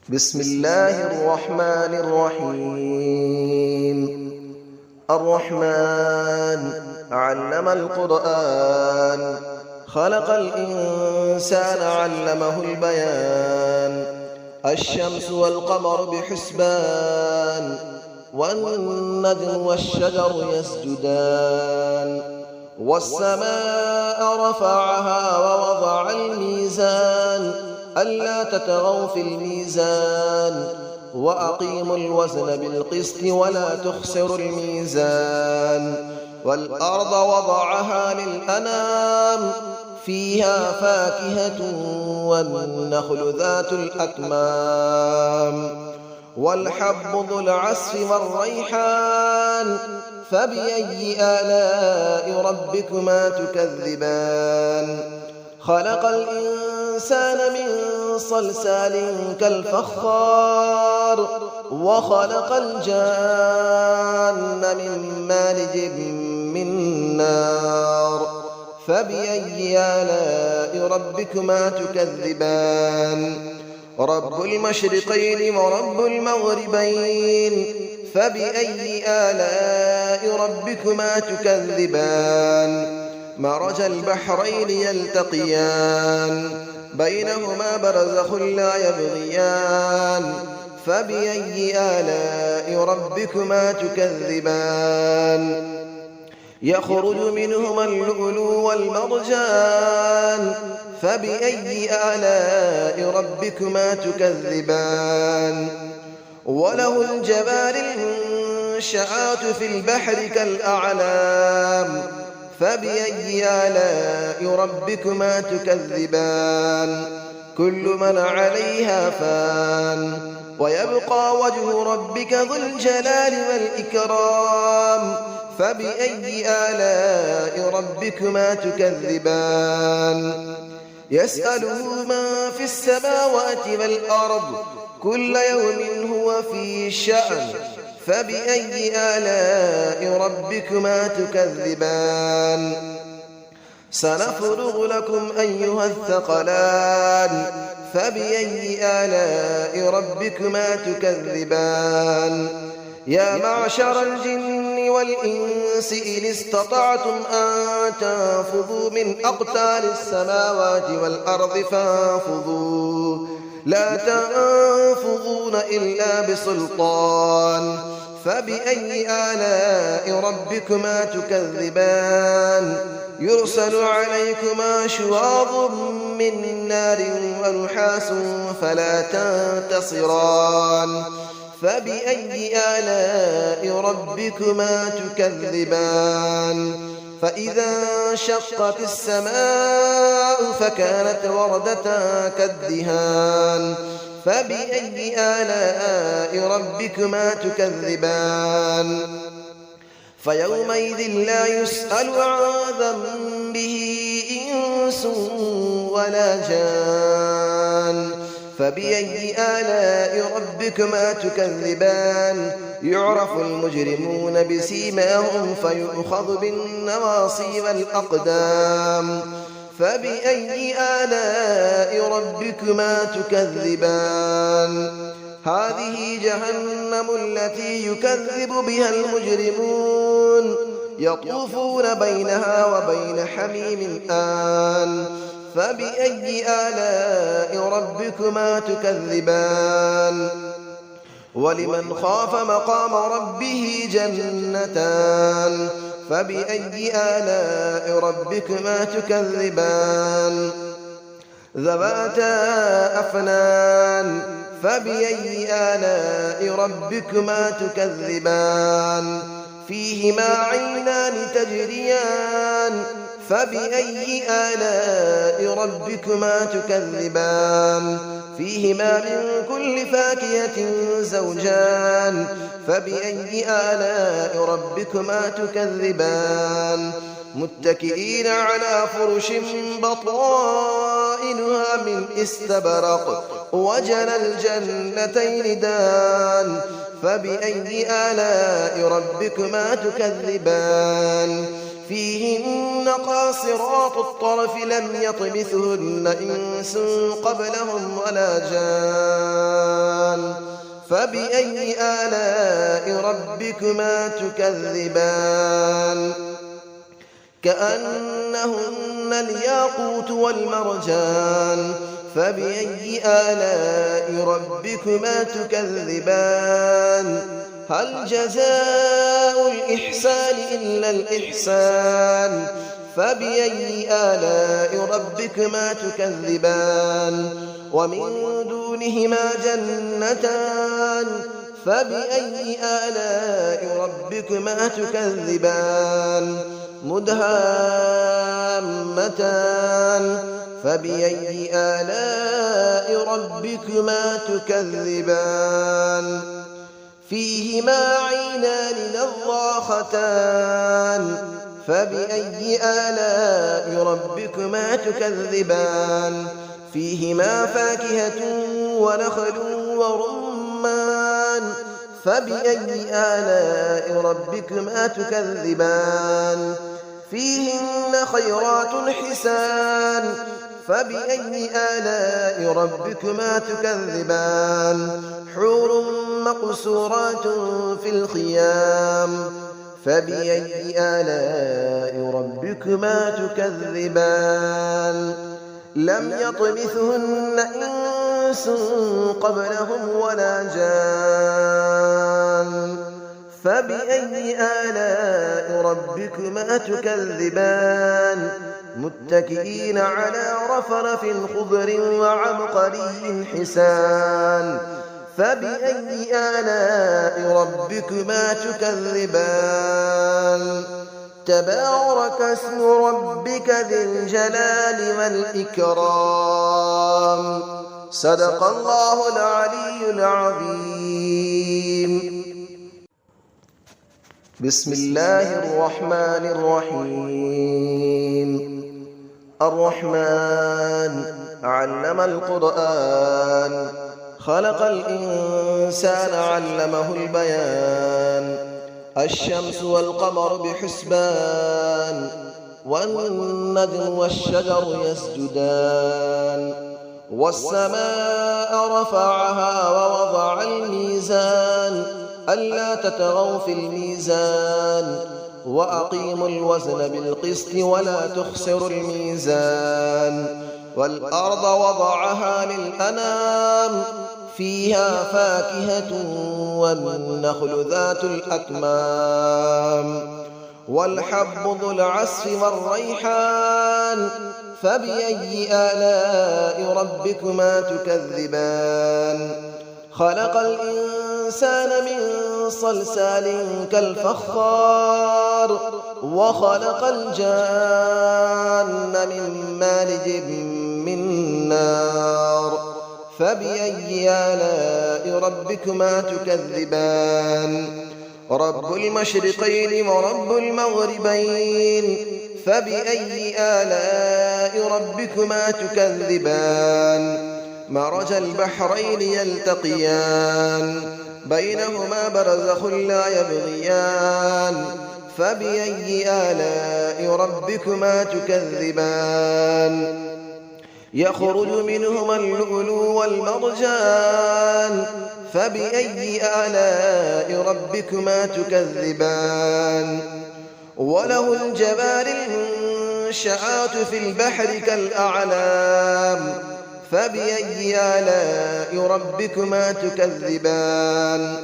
بسم الله الرحمن الرحيم. الرحمن علم القرآن، خلق الإنسان علمه البيان. الشمس والقمر بحسبان، والنجم والشجر يسجدان. والسماء رفعها ووضع الميزان، ألا تطغوا في الميزان، وأقيموا الوزن بالقسط ولا تخسروا الميزان. والأرض وضعها للأنام، فيها فاكهة والنخل ذات الأكمام. والحب ذو العصف والريحان، فبأي آلاء ربكما تكذبان. خلق الإنسان من صلصال كالفخار، وخلق الجان من مارج من نار. فبأي آلاء ربكما تكذبان. رب المشرقين ورب المغربين، فبأي آلاء ربكما تكذبان. مرج البحرين يلتقيان، بينهما برزخ لا يبغيان. فبأي آلاء ربكما تكذبان. يخرج منهما اللؤلؤ والمرجان، فبأي آلاء ربكما تكذبان. وله الجوار المنشآت في البحر كالأعلام، فبأي آلاء ربكما تكذبان. كل من عليها فان، ويبقى وجه ربك ذو الجلال والإكرام. فبأي آلاء ربكما تكذبان. يسأله من في السماوات والأرض، كل يوم هو في شأن. فبأي آلاء ربكما تكذبان. سنفرغ لكم أيها الثقلان، فبأي آلاء ربكما تكذبان. يا معشر الجن والإنس إن استطعتم أن تنفذوا من أقطار السماوات والأرض فانفذوا، لا تنفذون إلا بسلطان. فبأي آلاء ربكما تكذبان. يرسل عليكما شواظ من نار ونحاس فلا تنتصران. فبأي آلاء ربكما تكذبان. فإذا انشقت السماء فكانت وردة كالدهان. فبأي آلاء ربكما تكذبان. فيومئذ لا يسأل عن ذنبه إنس ولا جان. فبأي آلاء ربكما تكذبان. يعرف المجرمون بسيماهم فيؤخذ بالنواصي والأقدام. فبأي آلاء ربكما تكذبان. هذه جهنم التي يكذب بها المجرمون، يطوفون بينها وبين حميم آن. فبأي آلاء ربكما تكذبان. ولمن خاف مقام ربه جنتان. فبأي آلاء ربكما تكذبان. ذواتا أفنان. فبأي آلاء ربكما تكذبان. فيهما عينان تجريان. فبأي آلاء ربكما تكذبان. فيهما من كل فاكهة زوجان. فبأي آلاء ربكما تكذبان. متكئين على فرش بطائنها من استبرق، وجنى الجنتين دان. فبأي آلاء ربكما تكذبان. فيهن قاصرات الطرف لم يطمثهن إنس قبلهم ولا جان. فبأي آلاء ربكما تكذبان كأنهن الياقوت والمرجان فبأي آلاء ربكما تكذبان هل جزاء الإحسان إلا الإحسان فبأي آلاء ربكما تكذبان ومن دونهما جنتان فبأي آلاء ربكما تكذبان مدهامتان فبأي آلاء ربكما تكذبان فيهما عينان نضاختان فبأي آلاء ربكما تكذبان فيهما فاكهة ونخل ورمان فبأي آلاء ربكما تكذبان فيهن خيرات حسان فبأي آلاء ربكما تكذبان حور مقصورات في الخيام فبأي آلاء ربكما تكذبان لم يطمثهن إنس قبلهم ولا جان فبأي آلاء ربكما تكذبان متكئين على رفرف خضر وعبقري حسان فبأي آلاء ربكما تكذبان تبارك اسم ربك ذي الجلال والإكرام صدق الله العلي العظيم بسم الله الرحمن الرحيم الرحمن علم القرآن خلق الإنسان علمه البيان الشمس والقمر بحسبان والنجم والشجر يسجدان والسماء رفعها ووضع الميزان ألا تطغوا في الميزان وأقيموا الوزن بالقسط ولا تخسروا الميزان والأرض وضعها للأنام فيها فاكهة والنخل ذات الأكمام والحب ذو العصف والريحان فبأي آلاء ربكما تكذبان خلق الإنسان من صلصال كالفخار وخلق الجان من مارج من نار فبأي آلاء ربكما تكذبان رب المشرقين ورب المغربين فبأي آلاء ربكما تكذبان مرج البحرين يلتقيان بينهما برزخ لا يبغيان فبأي آلاء ربكما تكذبان يخرج منهما اللؤلؤ والمرجان فبأي آلاء ربكما تكذبان وله الجبال المنشآت في البحر كالأعلام فبأي آلاء ربكما تكذبان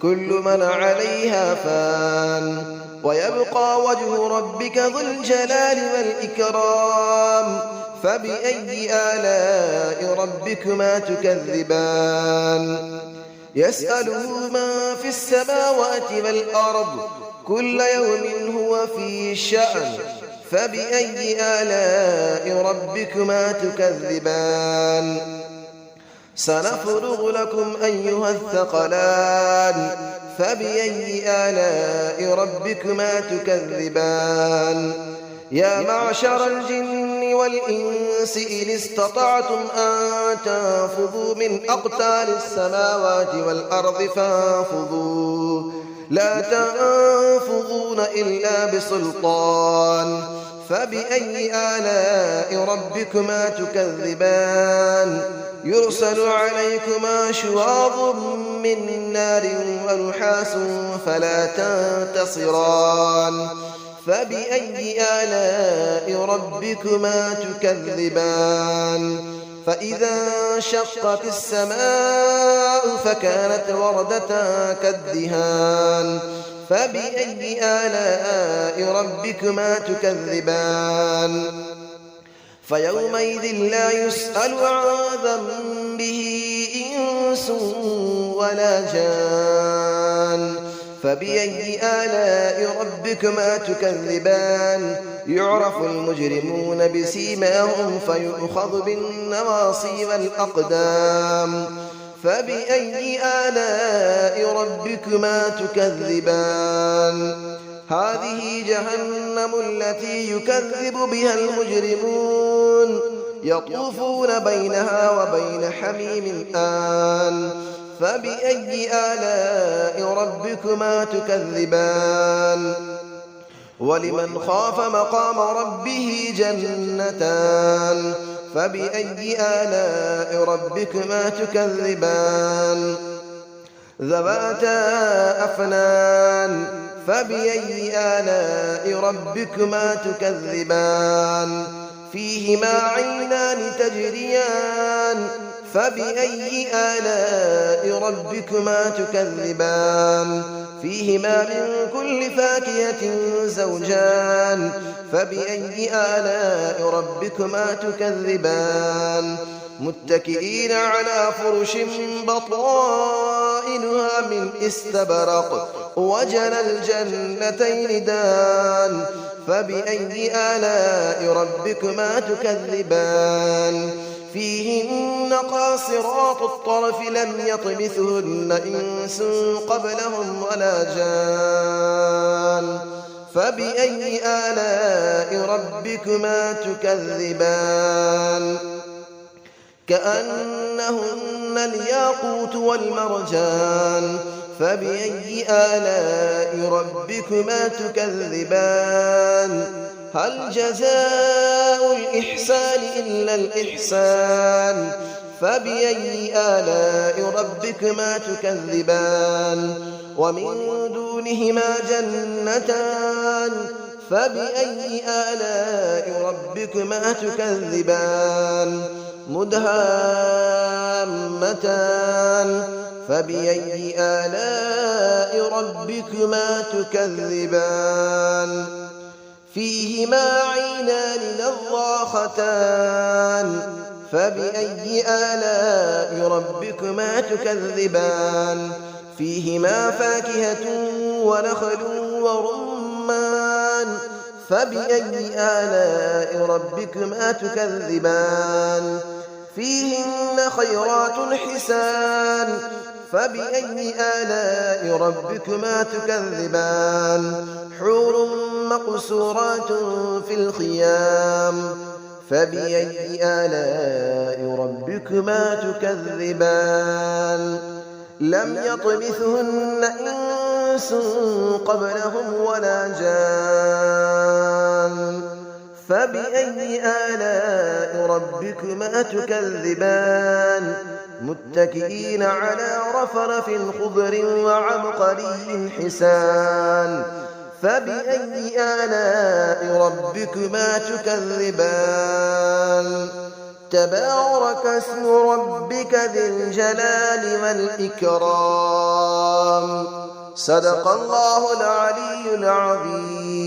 كل من عليها فان ويبقى وجه ربك ذو الجلال والإكرام فبأي آلاء ربكما تكذبان يسأله من في السماوات والأرض كل يوم هو في شأن فبأي آلاء ربكما تكذبان سنفرغ لكم أيها الثقلان فبأي آلاء ربكما تكذبان يا معشر الجن والإنس إن استطعتم أن تنفذوا من أقطار السماوات والأرض فانفذوا لا تنفذون إلا بسلطان فبأي آلاء ربكما تكذبان يرسل عليكما شواظ من نار ونحاس فلا تنتصران فبأي آلاء ربكما تكذبان فإذا انشقت السماء فكانت وردة كالدهان فبأي آلاء ربكما تكذبان فيومئذ لا يسأل عن ذنبه إنس ولا جان فبأي آلاء ربكما تكذبان يعرف المجرمون بسيماهم فيؤخذ بالنواصي والأقدام فبأي آلاء ربكما تكذبان هذه جهنم التي يكذب بها المجرمون يطوفون بينها وبين حميم آن فبأي آلاء ربكما تكذبان ولمن خاف مقام ربه جنتان فبأي آلاء ربكما تكذبان ذواتا أفنان فبأي آلاء ربكما تكذبان فيهما عينان تجريان فبأي آلاء ربكما تكذبان فيهما من كل فاكهة زوجان فبأي آلاء ربكما تكذبان متكئين على فرش بطائنها من استبرق وجنى الجنتين دان فبأي آلاء ربكما تكذبان فيهن قاصرات الطرف لم يطمثهن إنس قبلهم ولا جان فبأي آلاء ربكما تكذبان كأنهن الياقوت والمرجان فبأي آلاء ربكما تكذبان هل جزاء الإحسان إلا الإحسان فبأي آلاء ربكما تكذبان ومن دونهما جنتان فبأي آلاء ربكما تكذبان مدهامتان فبأي آلاء ربكما تكذبان فيهما عينان نضاختان فبأي آلاء ربكما تكذبان فيهما فاكهة ونخل ورمان فبأي آلاء ربكما تكذبان فيهن خيرات حسان فبأي آلاء ربكما تكذبان حور مقصورات في الخيام فبأي آلاء ربكما تكذبان لم يطمثهن إنس قبلهم ولا جان فبأي آلاء ربكما تكذبان متكئين على رفرف خضر وعبقري حسان فبأي آلاء ربكما تكذبان تبارك اسم ربك ذي الجلال والإكرام صدق الله العلي العظيم.